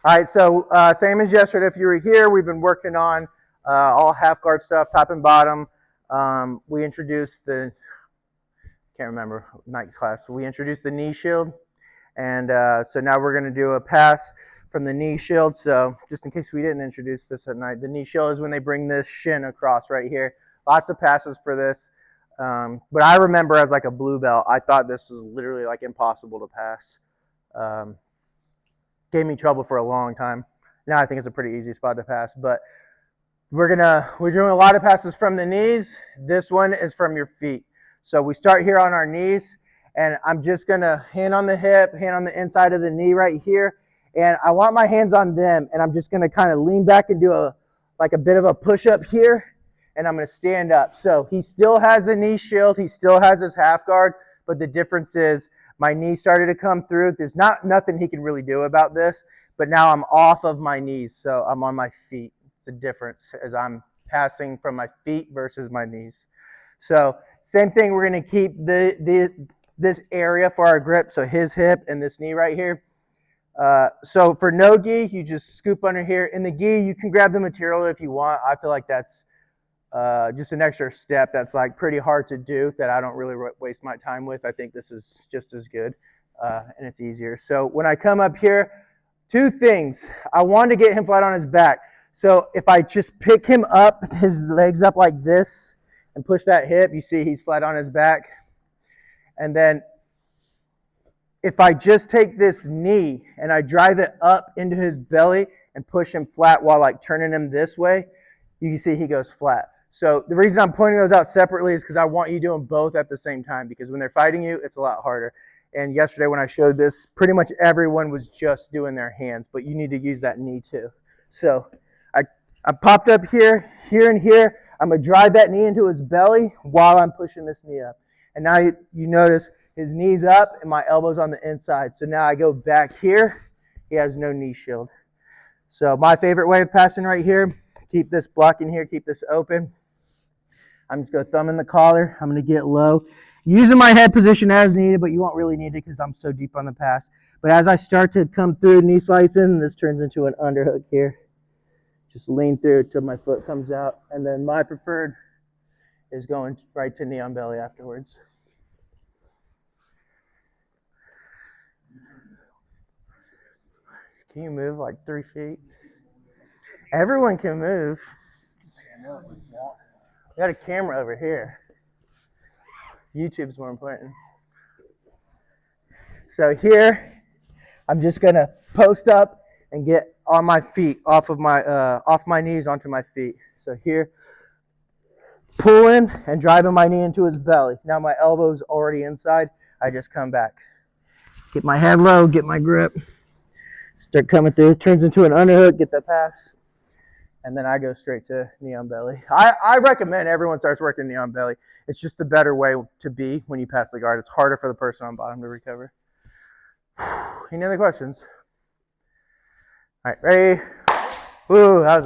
All right, so same as yesterday, if you were here, we've been working on all half guard stuff, top and bottom. We introduced can't remember, night class. We introduced the knee shield. And so now we're going to do a pass from the knee shield. So just in case we didn't introduce this at night, the knee shield is when they bring this shin across right here. Lots of passes for this. But I remember as like a blue belt, I thought this was literally like impossible to pass. Gave me trouble for a long time. Now I think it's a pretty easy spot to pass. But we're doing a lot of passes from the knees. This one is from your feet. So we start here on our knees. And I'm just going to hand on the hip, hand on the inside of the knee right here. And I want my hands on them. And I'm just going to kind of lean back and do a bit of a push up here. And I'm going to stand up. So he still has the knee shield. He still has his half guard. But the difference is my knee started to come through. There's nothing he can really do about this. But now I'm off of my knees. So I'm on my feet. It's a difference as I'm passing from my feet versus my knees. So same thing. We're going to keep this area for our grip, so his hip and this knee right here. So for no gi, you just scoop under here. In the gi, you can grab the material if you want. I feel like that's just an extra step that's like pretty hard to do that I don't really waste my time with. I think this is just as good and it's easier. So when I come up here, two things. I want to get him flat on his back. So if I just pick him up, his legs up like this and push that hip, you see he's flat on his back. And then if I just take this knee and I drive it up into his belly and push him flat while like turning him this way, you can see he goes flat. So the reason I'm pointing those out separately is because I want you doing both at the same time, because when they're fighting you, it's a lot harder. And yesterday when I showed this, pretty much everyone was just doing their hands, but you need to use that knee too. So I popped up here, and here. I'm going to drive that knee into his belly while I'm pushing this knee up. And now you notice his knee's up and my elbow's on the inside. So now I go back here. He has no knee shield. So my favorite way of passing right here, keep this blocking here, keep this open. I'm just going to thumb in the collar. I'm going to get low. Using my head position as needed, but you won't really need it because I'm so deep on the pass. But as I start to come through knee slicing, this turns into an underhook here. Just lean through till my foot comes out. And then my preferred is going right to knee on belly afterwards. Can you move like 3 feet? Everyone can move. We got a camera over here. YouTube's more important. So here, I'm just gonna post up and get on my feet, off my knees onto my feet. So here, pulling and driving my knee into his belly. Now my elbow's already inside. I just come back. Get my head low, get my grip. Start coming through. Turns into an underhook, get the pass. And then I go straight to knee on belly. I recommend everyone starts working knee on belly. It's just the better way to be when you pass the guard. It's harder for the person on bottom to recover. Any other questions? All right, ready? Woo, that was a